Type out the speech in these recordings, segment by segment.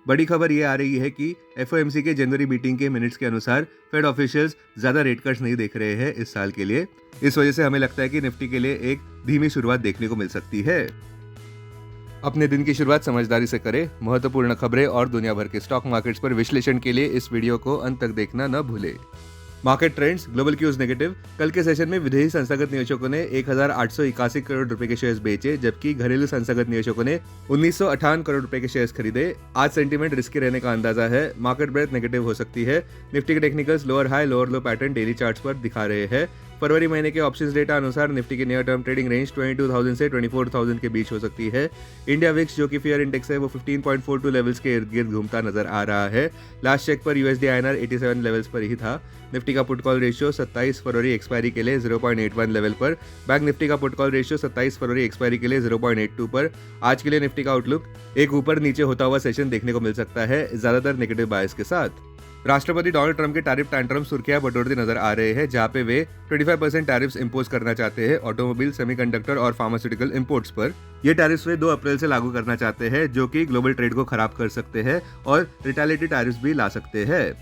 बड़ी खबर ये आ रही है कि एफओएमसी के जनवरी मीटिंग के मिनट्स के अनुसार फेड ऑफिशियल्स ज्यादा रेट कट्स नहीं देख रहे हैं इस साल के लिए। इस वजह से हमें लगता है कि निफ्टी के लिए एक धीमी शुरुआत देखने को मिल सकती है। अपने दिन की शुरुआत समझदारी से करें। महत्वपूर्ण खबरें और दुनिया भर के स्टॉक मार्केट्स पर विश्लेषण के लिए इस वीडियो को अंत तक देखना न भूलें। Market trends, global cues negative. कल के सेशन में विदेशी संस्थागत निवेशकों ने 1881 करोड़ रुपए के शेयर्स बेचे, जबकि घरेलू संस्थागत निवेशकों ने 1958 करोड़ रुपए के शेयर्स खरीदे। आज सेंटीमेंट रिस्की रहने का अंदाजा है। मार्केट ब्रेथ नेगेटिव हो सकती है। निफ्टी के टेक्निकल्स लोअर हाई लोअर लो पैटर्न डेली चार्ट्स पर दिखा रहे हैं। फरवरी महीने के ऑप्शंस डेटा अनुसार निफ्टी की नियर टर्म ट्रेडिंग रेंज 22,000 से 24,000 के बीच हो सकती है। इंडिया विक्स जो कि फियर इंडेक्स है वो 15.42 लेवल्स के इर्द गिर्द घूमता नजर आ रहा है। लास्ट चेक पर यूएसडी आईएनआर 87 लेवल्स पर ही था। निफ्टी का पुट कॉल रेशियो 27 फरवरी एक्सपायरी के लिए 0.81 लेवल पर। बैंक निफ्टी का पुट कॉल रेशियो 27 फरवरी एक्सपायरी के लिए 0.82 पर। आज के लिए निफ्टी का आउटलुक एक ऊपर नीचे होता हुआ सेशन देखने को मिल सकता है, ज्यादातर नेगेटिव बायस के साथ। राष्ट्रपति डोनाल्ड ट्रंप के टैरिफ टैंट्रम सुर्खियां बटोरते नजर आ रहे हैं, जहां पे वे 25% टैरिफ्स इंपोज करना चाहते हैं ऑटोमोबाइल, सेमीकंडक्टर और फार्मास्यूटिकल इंपोर्ट्स पर। ये टैरिफ्स वे 2 अप्रैल से लागू करना चाहते हैं, जो कि ग्लोबल ट्रेड को खराब कर सकते हैं और रिटेलिएटरी टैरिफ्स भी ला सकते हैं।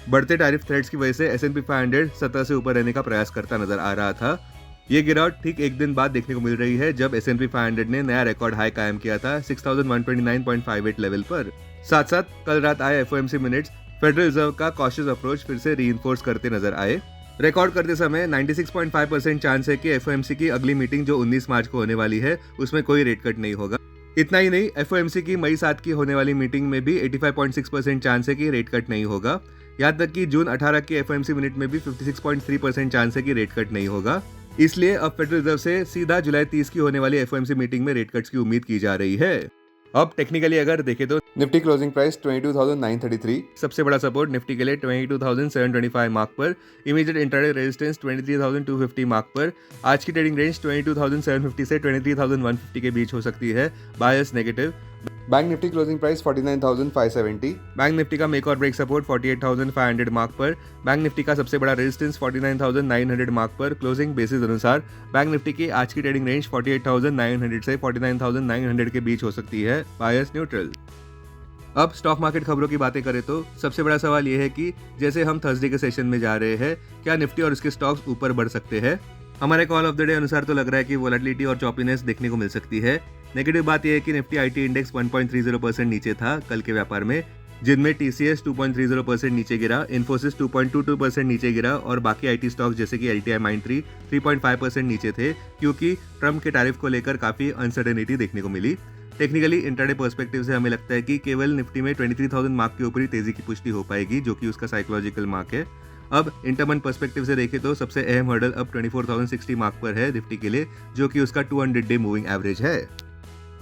बढ़ते टैरिफ थ्रेट्स की वजह से S&P 500 70 से ऊपर रहने का प्रयास करता नजर आ रहा था। ये गिरावट ठीक एक दिन बाद देखने को मिल रही है, जब S&P 500 ने नया रिकॉर्ड हाई कायम किया था 6129.58 लेवल पर। साथ साथ कल रात आए एफओएमसी मिनट्स फेडरल रिजर्व का कॉशियस अप्रोच फिर से रीइंफोर्स करते नजर आए। रिकॉर्ड करते समय 96.5% चांस है कि एफओएमसी की अगली मीटिंग जो 19 मार्च को होने वाली है उसमें कोई रेट कट नहीं होगा। इतना ही नहीं, एफओएमसी की मई 7 की होने वाली मीटिंग में भी 85.6% चांस है कि रेट कट नहीं होगा। यहाँ तक कि जून 18 की एफओएमसी मिनट में भी 56.3% चांस है कि रेट कट नहीं होगा। इसलिए अब फेडरल रिजर्व से सीधा जुलाई 30 की होने वाली एफओएमसी मीटिंग में रेट कट्स की उम्मीद की जा रही है। अब टेक्निकली अगर देखें तो निफ्टी क्लोजिंग प्राइस 22,933, सबसे बड़ा सपोर्ट निफ्टी के लिए 22,725 मार्क पर। इमीडिएट इंट्राडे रेजिस्टेंस 23,250 मार्क पर। आज की ट्रेडिंग रेंज 22,750 से 23,150 के बीच हो सकती है, bias negative. Bank Nifty closing price 49,570। Bank Nifty का मेक और ब्रेक सपोर्ट 48,500 मार्क पर। बैंक निफ्टी का सबसे बड़ा रेजिस्टेंस 49,900 मार्क पर। क्लोजिंग बेसिस अनुसार बैंक निफ्टी की आज की ट्रेडिंग रेंज 48,900 से 49,900 के बीच हो सकती है, बायस न्यूट्रल। अब स्टॉक मार्केट खबरों की बातें करें तो सबसे बड़ा सवाल यह है कि जैसे हम थर्सडे के सेशन में जा रहे हैं, क्या निफ्टी और उसके स्टॉक्स ऊपर बढ़ सकते हैं? हमारे कॉल ऑफ द डे अनुसार तो लग रहा है कि वोलेटिलिटी और चॉपीनेस देखने को मिल सकती है। नेगेटिव बात यह है कि निफ्टी आईटी इंडेक्स 1.30% नीचे था कल के व्यापार में, जिनमें टीसीएस 2.30% नीचे गिरा, इन्फोसिस 2.22% नीचे गिरा और बाकी आईटी स्टॉक्स जैसे कि एलटीआई माइंट्री 3.5% नीचे थे, क्योंकि ट्रंप के टैरिफ को लेकर काफी अनसर्टेनिटी देखने को मिली। टेक्निकली इंट्राडे पर्सपेक्टिव से हमें लगता है कि केवल निफ्टी में 23,000 मार्क के ऊपर ही तेजी की पुष्टि हो पाएगी, जो कि उसका साइकोलॉजिकल मार्क है। अब इंटरमंथ पर्सपेक्टिव से देखें तो सबसे अहम हर्डल अब 24,060 मार्क पर है निफ्टी के लिए, जो कि उसका 200 डे मूविंग एवरेज है।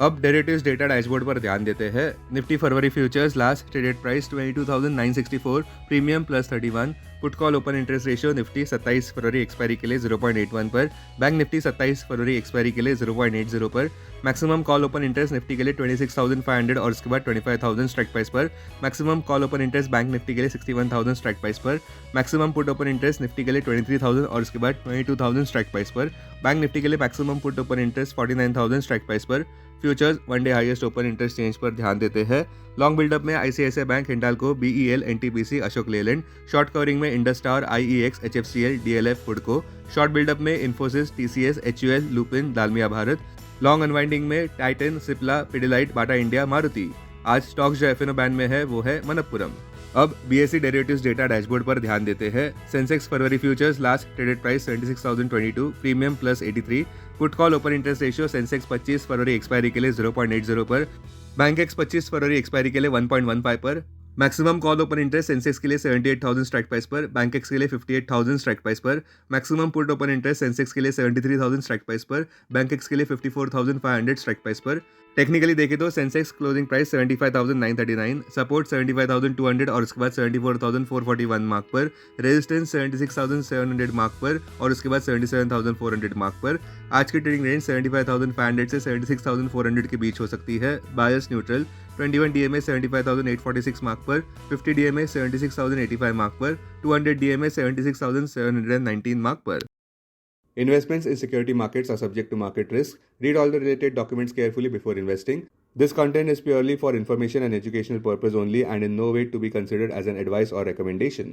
अब डेरिवेटिव्स डेटा डैशबोर्ड पर ध्यान देते हैं। निफ्टी फरवरी futures last traded price 22,964, premium +31। Put call open interest ratio Nifty 27 फरवरी एक्सपायरी के लिए 0.81 पर। बैंक निफ्टी 27 फरवरी एक्सपायरी के लिए 0.80 पर। Maximum call open interest Nifty के लिए 26,500 और उसके बाद 25,000 स्ट्राइक प्राइस पर। Maximum call open interest Bank Nifty के लिए 61,000 स्ट्राइक प्राइस पर। Maximum put open interest Nifty के लिए 23,000 और उसके बाद 22,000 स्ट्राइक प्राइस पर। बैंक निफ्टी के लिए maximum put open interest 49,000 strike price पर। Futures one day highest open interest change पर ध्यान देते हैं। लॉन्ग बिल्डअप में ICICI Bank, Hindalco, BEL, NTPC, Ashok Leyland. Short covering में Indus Tower, IEX, HFCL, DLF, फुडको। शॉर्ट बिल्डअप में Infosys, TCS, HUL, Lupin, Dalmia Bharat. Long unwinding में Titan, Cipla, Pidilite, Bata India, Maruti. आज स्टॉक्स जो एफएनओ बैंड में है वो है मनप्पुरम। अब बीएसई डेरिवेटिव्स डेटा डैशबोर्ड पर ध्यान देते हैं। सेंसेक्स फरवरी futures last traded price 76,022, premium +83। Put call open interest ratio Sensex 25 फरवरी एक्सपायरी के लिए 0.80 पर। बैंकेक्स 25 फरवरी एक्सपायरी के लिए 1.15 पर। Maximum call open interest Sensex के लिए 78,000 स्ट्राइक प्राइस पर, बैंकेक्स के लिए 58,000 स्ट्राइक प्राइस पर। Maximum put open interest Sensex के लिए 73,000 स्ट्राइक प्राइस पर, बैंकेक्स के लिए 54,500 स्ट्राइक प्राइस पर। टेक्निकली देखें तो सेंसेक्स क्लोजिंग प्राइस 75,939, सपोर्ट 75,200 और उसके बाद 74,441 मार्क पर, रेजिस्टेंस 76,700 मार्क पर और उसके बाद 77,400 मार्क पर। आज की ट्रेडिंग रेंज 75,500 से 76,400 के बीच हो सकती है, बायस न्यूट्रल। 21 डीएमए 75,846 मार्क पर, 50 डीएमए 76,085 मार्क पर, 200 डीएमए 76,719 मार्क पर। Investments in security markets are subject to market risk. Read all the related documents carefully before investing. This content is purely for information and educational purpose only and in no way to be considered as an advice or recommendation.